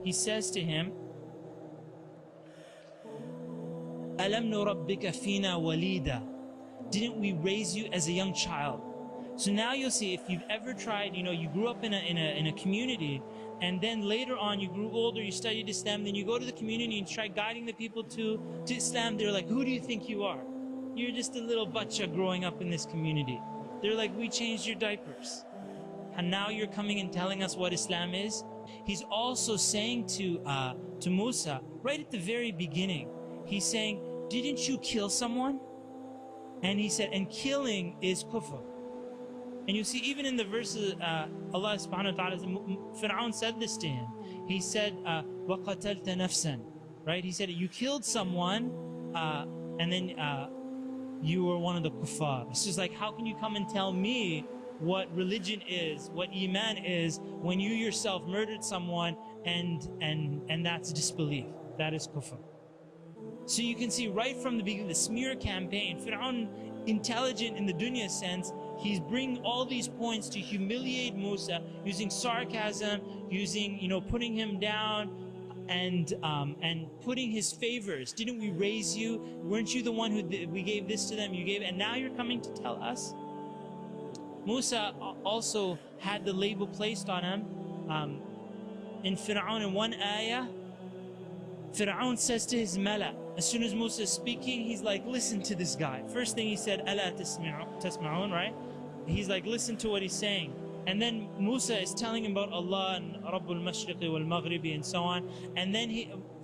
He says to him, Alam nurabbika fina walida. Didn't we raise you as a young child? So now you'll see, if you've ever tried, you grew up in a community, and then later on you grew older, you studied Islam, then you go to the community and try guiding the people to Islam. They're like, who do you think you are? You're just a little bacha growing up in this community. They're like, we changed your diapers. And now you're coming and telling us what Islam is? He's also saying to Musa, right at the very beginning, he's saying, didn't you kill someone? And he said, and killing is kufr. And you see, even in the verses, Allah subhanahu wa ta'ala, Fir'aun said this to him. He said, وَقَتَلْتَ نَفْسًا. Right? He said, you killed someone, and then you were one of the kuffar. It's just like, how can you come and tell me what religion is, what iman is, when you yourself murdered someone, and that's disbelief. That is kufr. So you can see right from the beginning, the smear campaign, Fir'aun, intelligent in the dunya sense, he's bringing all these points to humiliate Musa, using sarcasm, using, putting him down, and putting his favors. Didn't we raise you? Weren't you the one who we gave this to them? You gave, and now you're coming to tell us? Musa also had the label placed on him. In Fir'aun, in one ayah, Fir'aun says to his mala, as soon as Musa is speaking, he's like, listen to this guy. First thing he said, Ala tasma'un, right? He's like, listen to what he's saying. And then Musa is telling him about Allah and Rabbul Mashriqi wal Maghribi and so on. And then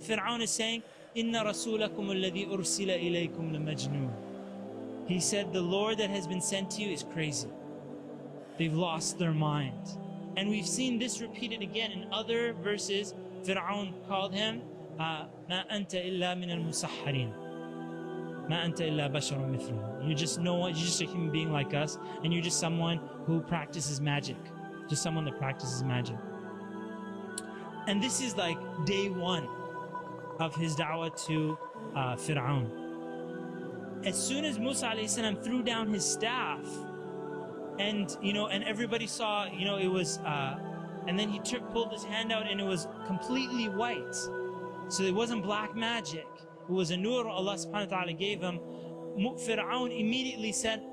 Fir'aun is saying, Inna rasulakum alladhi ursila ilaykum lamajnoon. He said, the Lord that has been sent to you is crazy. They've lost their mind. And we've seen this repeated again in other verses. Fir'aun called him, Ma anta illa min al-musahharin. Ma anta illa basharun mithluna. You're just you're just a human being like us, and you're just someone who practices magic. Just someone that practices magic. And this is like day one of his da'wah to Fir'aun. As soon as Musa alayhi salam threw down his staff, and everybody saw, it was, and then he pulled his hand out and it was completely white. So it wasn't black magic. It was a nur Allah subhanahu wa ta'ala gave him. Fir'aun immediately said,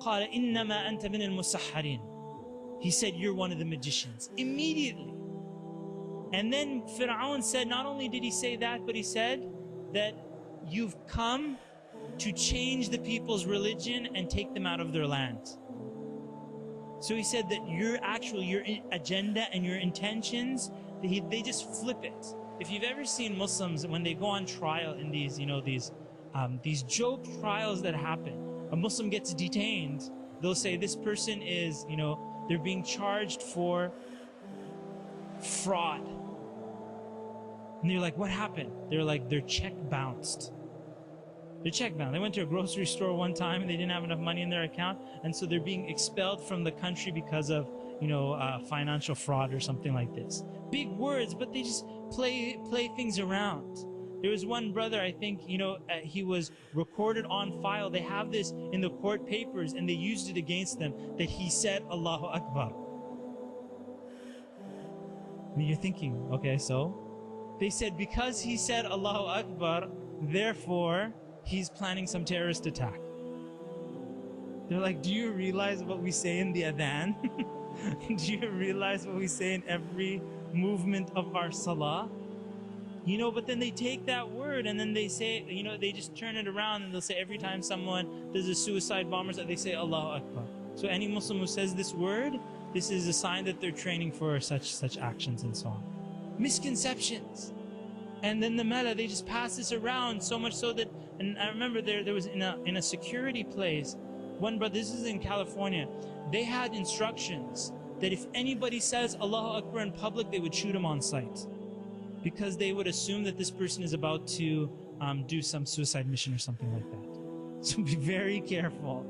قَالَ إِنَّمَا أَنْتَ مِنَ الْمُسَحَّرِينَ. He said, you're one of the magicians. Immediately. And then Fir'aun said, not only did he say that, but he said that you've come to change the people's religion and take them out of their land. So he said that your agenda and your intentions, they just flip it. If you've ever seen Muslims, when they go on trial in these joke trials that happen, a Muslim gets detained, they'll say this person is, they're being charged for fraud. And they're like, what happened? They're like, their check bounced. Their check bounced. They went to a grocery store one time and they didn't have enough money in their account, and so they're being expelled from the country because of, financial fraud or something like this. Big words, but they just play things around. There was one brother, I think, he was recorded on file. They have this in the court papers, and they used it against them, that he said Allahu Akbar. And you're thinking, okay, so? They said because he said Allahu Akbar, therefore he's planning some terrorist attack. They're like, do you realize what we say in the adhan? Do you realize what we say in every movement of our salah? But then they take that word and then they say, they just turn it around and they'll say every time someone does a suicide bomb or something, they say Allahu Akbar. So any Muslim who says this word, this is a sign that they're training for such actions and so on. Misconceptions. And then the mala, they just pass this around so much so that, and I remember there was in a security place, one brother, this is in California, they had instructions that if anybody says Allahu Akbar in public, they would shoot him on sight, because they would assume that this person is about to do some suicide mission or something like that. So be very careful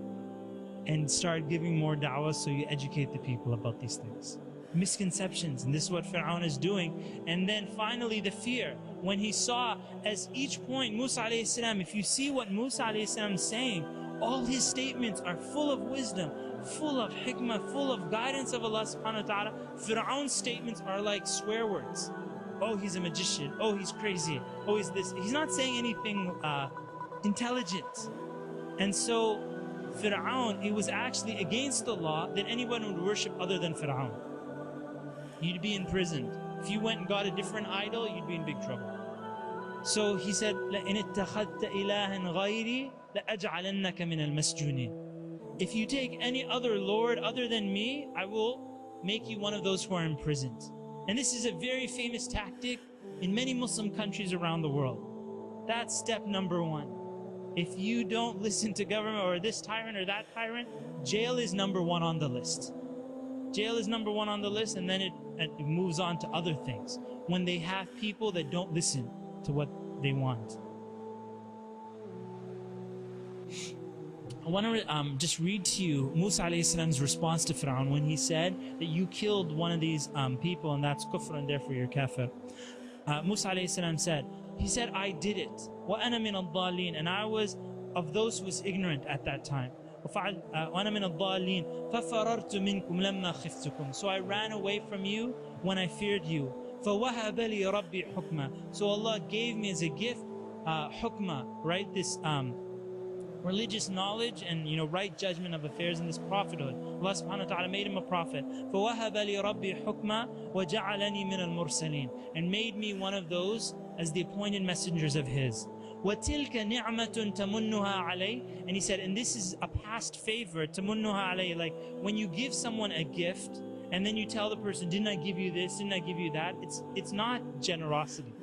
and start giving more da'wah so you educate the people about these things. Misconceptions, and this is what Fir'aun is doing. And then finally the fear, when he saw, as each point Musa alayhi salam, if you see what Musa alayhi salam is saying, all his statements are full of wisdom, full of hikmah, full of guidance of Allah subhanahu wa ta'ala. Fir'aun's statements are like swear words. oh, he's a magician, oh, he's crazy, oh, he's this. He's not saying anything intelligent. And so Fir'aun, it was actually against the law that anyone would worship other than Fir'aun. You'd be imprisoned. If you went and got a different idol, you'd be in big trouble. So he said, لَإِنِ اتَّخَذْتَ إِلَهًا غَيْرِي لَأَجْعَلَنَّكَ مِنَ الْمَسْجُونِينَ. If you take any other Lord other than me, I will make you one of those who are imprisoned. And this is a very famous tactic in many Muslim countries around the world. That's step number one. If you don't listen to government or this tyrant or that tyrant, jail is number one on the list. Jail is number one on the list, and then it moves on to other things. When they have people that don't listen to what they want. I want to just read to you Musa alayhi salam's response to Fir'aun when he said that you killed one of these people and that's kufr and therefore you're kafir. Musa alayhi salam said, he said, I did it. وَأَنَا مِنَ الضَّالِينَ. And I was of those who was ignorant at that time. وَأَنَا مِنَ الضَّالِينَ فَفَرَرْتُ مِنْكُمْ لَمَّا خِفْتُكُمْ. So I ran away from you when I feared you. فَوَهَبَ لِي رَبِّي حُكْمًا. So Allah gave me as a gift hukmah, right? This religious knowledge and right judgment of affairs in this prophethood. Allah subhanahu wa ta'ala made him a prophet. فَوَهَبَ لِي رَبِّي حُكْمًا وَجَعَلَنِي مِنَ الْمُرْسَلِينَ. And made me one of those as the appointed messengers of his. وَتِلْكَ نِعْمَةٌ تَمُنُّهَا عَلَيْهِ. And he said, and this is a past favor, تَمُنُّهَا عَلَيْهِ. Like when you give someone a gift and then you tell the person, didn't I give you this, didn't I give you that? It's not generosity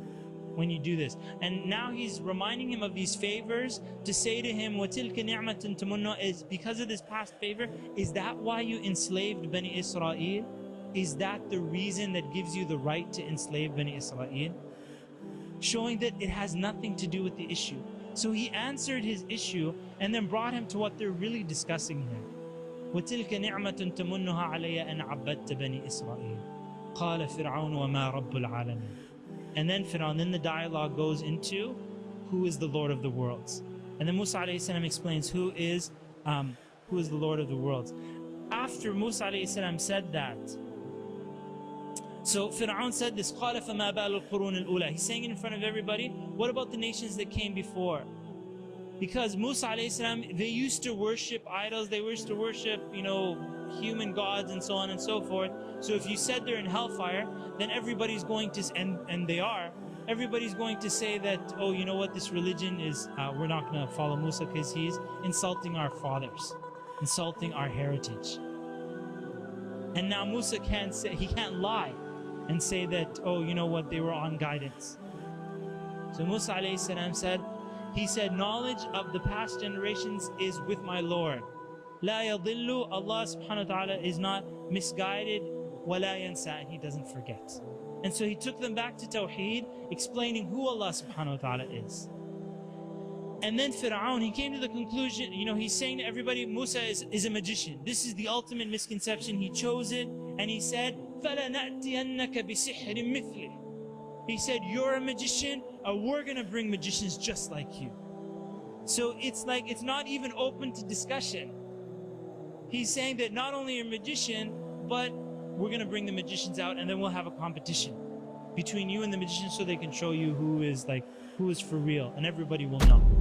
when you do this. And now he's reminding him of these favors to say to him, وَتِلْكَ نِعْمَةٌ تَمُنُّهَا, is because of this past favor, is that why you enslaved Bani Israel? Is that the reason that gives you the right to enslave Bani Israel? Showing that it has nothing to do with the issue. So he answered his issue and then brought him to what they're really discussing here. وَتِلْكَ نِعْمَةٌ تَمُنُّهَا عَلَيَّ أَنْ عَبَّدْتَ بَنِي إِسْرَائِيلَ قَالَ فِرْعَوْنُ وَمَا رَبُّ الْعَالَمِينَ. And then Fir'aun, then the dialogue goes into who is the Lord of the worlds. And then Musa alayhi salam explains who is the Lord of the worlds. After Musa alayhi salam said that, so Fir'aun said this, قَالَ فَمَا بَالُ الْقُرُونِ الْأُولَى. He's saying it in front of everybody, what about the nations that came before? Because Musa alayhi salam, they used to worship idols, they used to worship, human gods and so on and so forth. So if you said they're in hellfire, then everybody's going to, and they are, everybody's going to say that, oh, you know what, this religion is, we're not going to follow Musa because he's insulting our fathers, insulting our heritage. And now Musa can't say, he can't lie and say that, oh, you know what, they were on guidance. So Musa alayhi salam said, he said, knowledge of the past generations is with my Lord. La yadillu, Allah subhanahu wa ta'ala is not misguided, wa la yansa, and he doesn't forget. And so he took them back to Tawheed, explaining who Allah subhanahu wa ta'ala is. And then Fir'aun, he came to the conclusion, he's saying to everybody, Musa is a magician. This is the ultimate misconception. He chose it, and he said, فَلَنَأْتِيَنَّكَ بِسِحْرٍ مِثْلِهِ. He said, you're a magician, we're going to bring magicians just like you. So it's like, it's not even open to discussion. He's saying that not only a magician, but we're going to bring the magicians out and then we'll have a competition between you and the magicians so they can show you who is for real, and everybody will know.